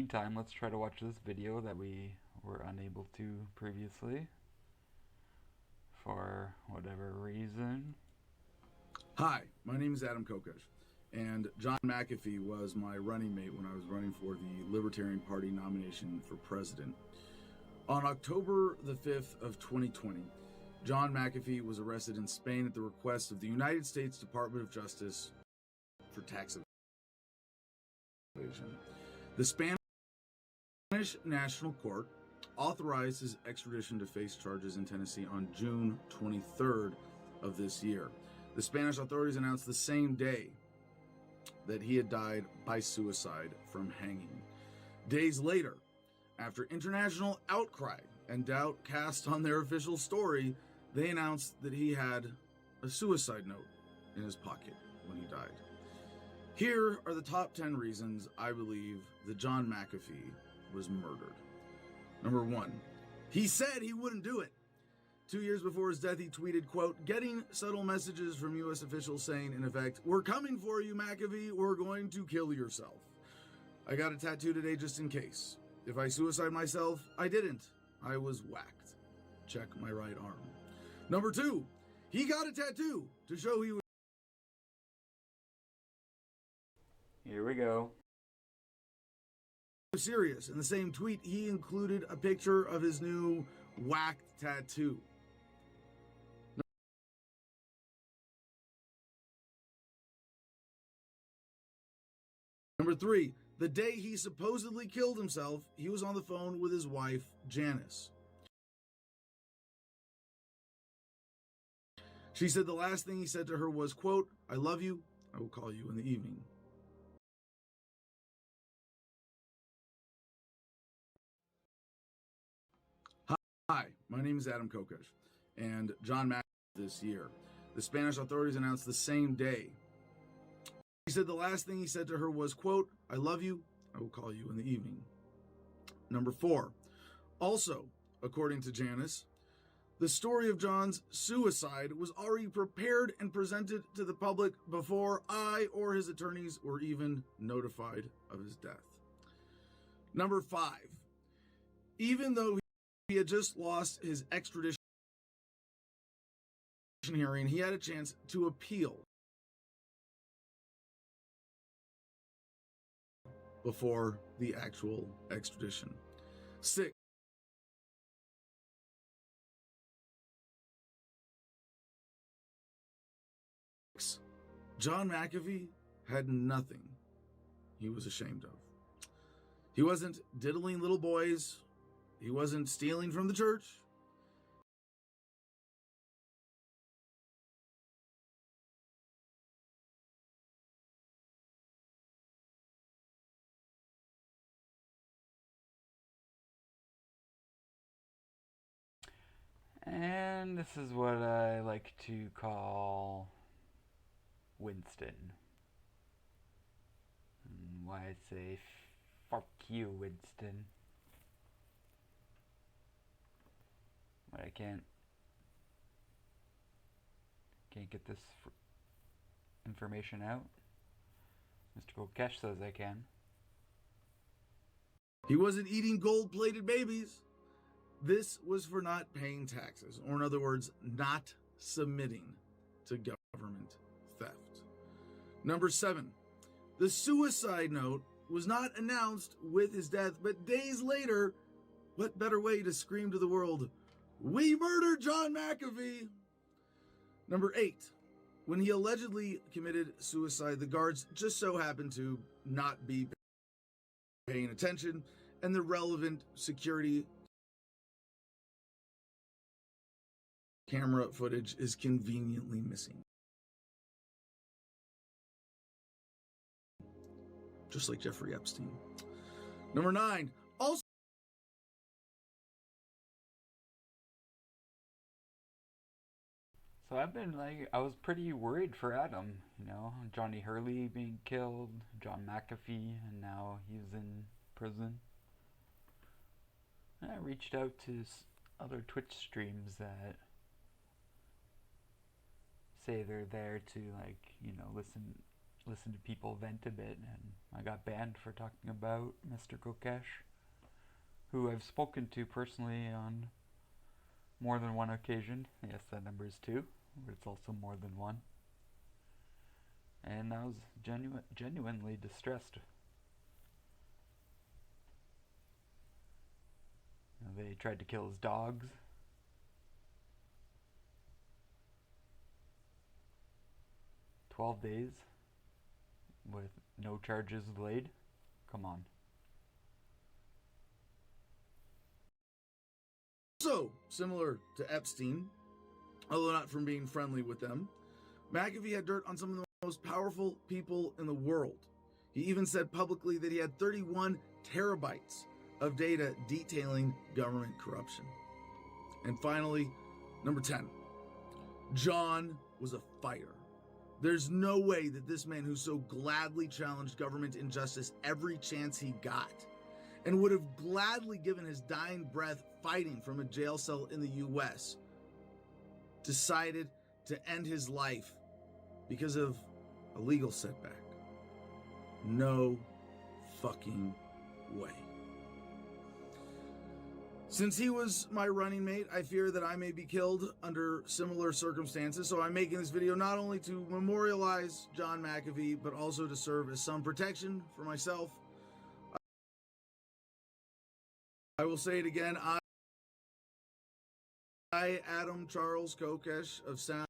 meantime, let's try to watch this video that we were unable to previously for whatever reason. Hi, my name is Adam Kokesh, and John McAfee was my running mate when I was running for the Libertarian Party nomination for president. On October the 5th of 2020, John McAfee was arrested in Spain at the request of the United States Department of Justice for tax evasion. The Spanish National Court authorized his extradition to face charges in Tennessee on June 23rd of this year. The Spanish authorities announced the same day that he had died by suicide from hanging. Days later, after international outcry and doubt cast on their official story, they announced that he had a suicide note in his pocket when he died. Here are the top 10 reasons I believe that John McAfee was murdered. Number 1, he said he wouldn't do it. 2 years before his death, he tweeted, quote, getting subtle messages from U.S. officials saying, in effect, we're coming for you, McAfee, we're going to kill yourself. I got a tattoo today just in case. If I suicide myself, I didn't. I was whacked. Check my right arm. Number 2, he got a tattoo to show he was Here we go. serious. In the same tweet, he included a picture of his new whacked tattoo. Number 3, the day he supposedly killed himself, he was on the phone with his wife, Janice. She said the last thing he said to her was, quote, I love you, I will call you in the evening. Hi, my name is Adam Kokesh, and John McAfee this year. The Spanish authorities announced the same day. He said the last thing he said to her was, quote, I love you, I will call you in the evening. Number 4, also, according to Janice, the story of John's suicide was already prepared and presented to the public before I or his attorneys were even notified of his death. Number 5, even though he had just lost his extradition hearing, he had a chance to appeal before the actual extradition. 6, John McAfee had nothing he was ashamed of. He wasn't diddling little boys. He wasn't stealing from the church. And this is what I like to call Winston. And why I say fuck you, Winston. But I can't get this information out. Mr. Kokesh says I can. He wasn't eating gold-plated babies. This was for not paying taxes, or in other words, not submitting to government theft. Number 7, the suicide note was not announced with his death, but days later, what better way to scream to the world, we murdered John McAfee? Number 8, when he allegedly committed suicide, the guards just so happened to not be paying attention, and the relevant security camera footage is conveniently missing. Just like Jeffrey Epstein. Number 9, also So I was pretty worried for Adam, Johnny Hurley being killed, John McAfee, and now he's in prison. And I reached out to other Twitch streams that say they're there to listen listen to people vent a bit, and I got banned for talking about Mr. Kokesh, who I've spoken to personally on more than one occasion. Yes, that number is two, but it's also more than one. And I was genuinely distressed. You know, they tried to kill his dogs. 12 days with no charges laid. Come on. So, similar to Epstein, although not from being friendly with them, McAfee had dirt on some of the most powerful people in the world. He even said publicly that he had 31 terabytes of data detailing government corruption. And finally, number 10, John was a fighter. There's no way that this man who so gladly challenged government injustice every chance he got and would have gladly given his dying breath fighting from a jail cell in the US decided to end his life because of a legal setback. No fucking way. Since he was my running mate, I fear that I may be killed under similar circumstances, so I'm making this video not only to memorialize John McAfee, but also to serve as some protection for myself. I will say it again, I Adam Charles Kokesh of Sound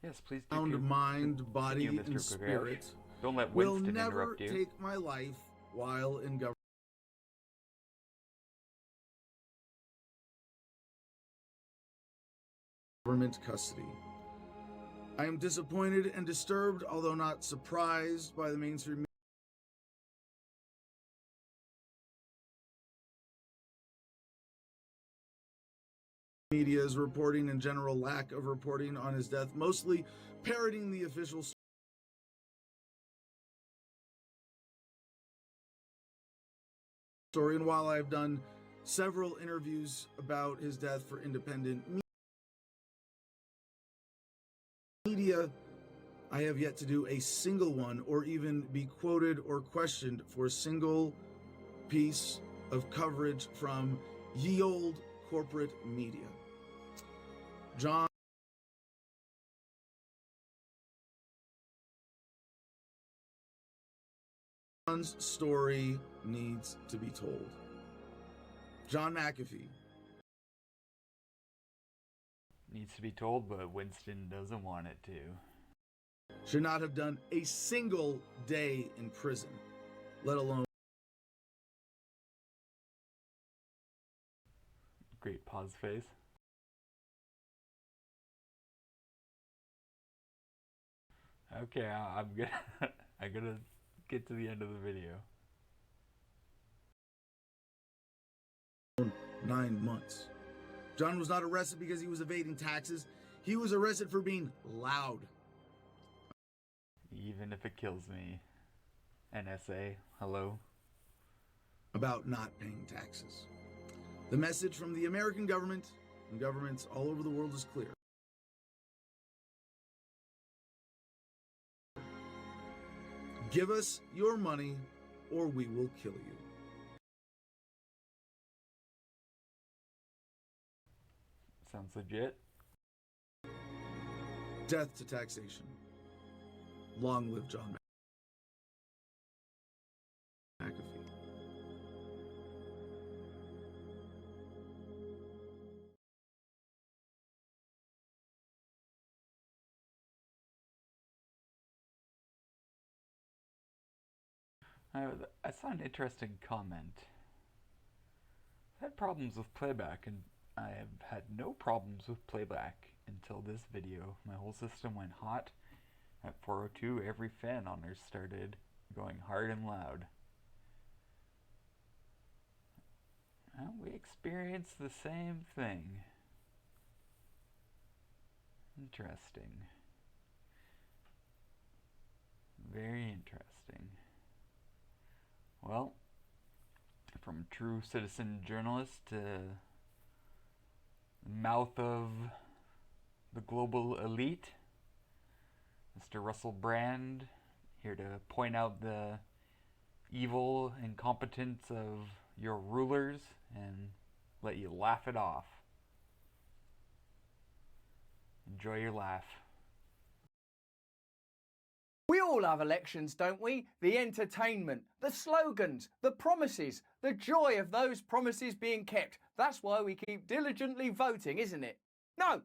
Yes, please do. Mind, body, Mr. and Kokesh. spirit Don't let will Winston never interrupt you. take my life while in government custody. I am disappointed and disturbed, although not surprised, by the mainstream media's reporting and general lack of reporting on his death, mostly parroting the official story. And while I've done several interviews about his death for independent media, I have yet to do a single one or even be quoted or questioned for a single piece of coverage from ye old corporate media. John's story needs to be told. John McAfee Needs to be told, but Winston doesn't want it to. should not have done a single day in prison, let alone Great pause face. Okay, I'm gonna I'm gonna get to the end of the video. 9 months. John was not arrested because he was evading taxes. He was arrested for being loud. Even if it kills me. NSA, hello? About not paying taxes. The message from the American government and governments all over the world is clear. Give us your money or we will kill you. Sounds legit. Death to taxation. Long live John McAfee. I saw an interesting comment. I've had problems with playback, and I have had no problems with playback until this video. My whole system went hot. At 4:02, every fan on there started going hard and loud. Well, we experienced the same thing. Interesting. Very interesting. Well, from true citizen journalist to mouth of the global elite, Mr. Russell Brand, here to point out the evil incompetence of your rulers and let you laugh it off. Enjoy your laugh. We all have elections, don't we? The entertainment, the slogans, the promises, the joy of those promises being kept. That's why we keep diligently voting, isn't it? No!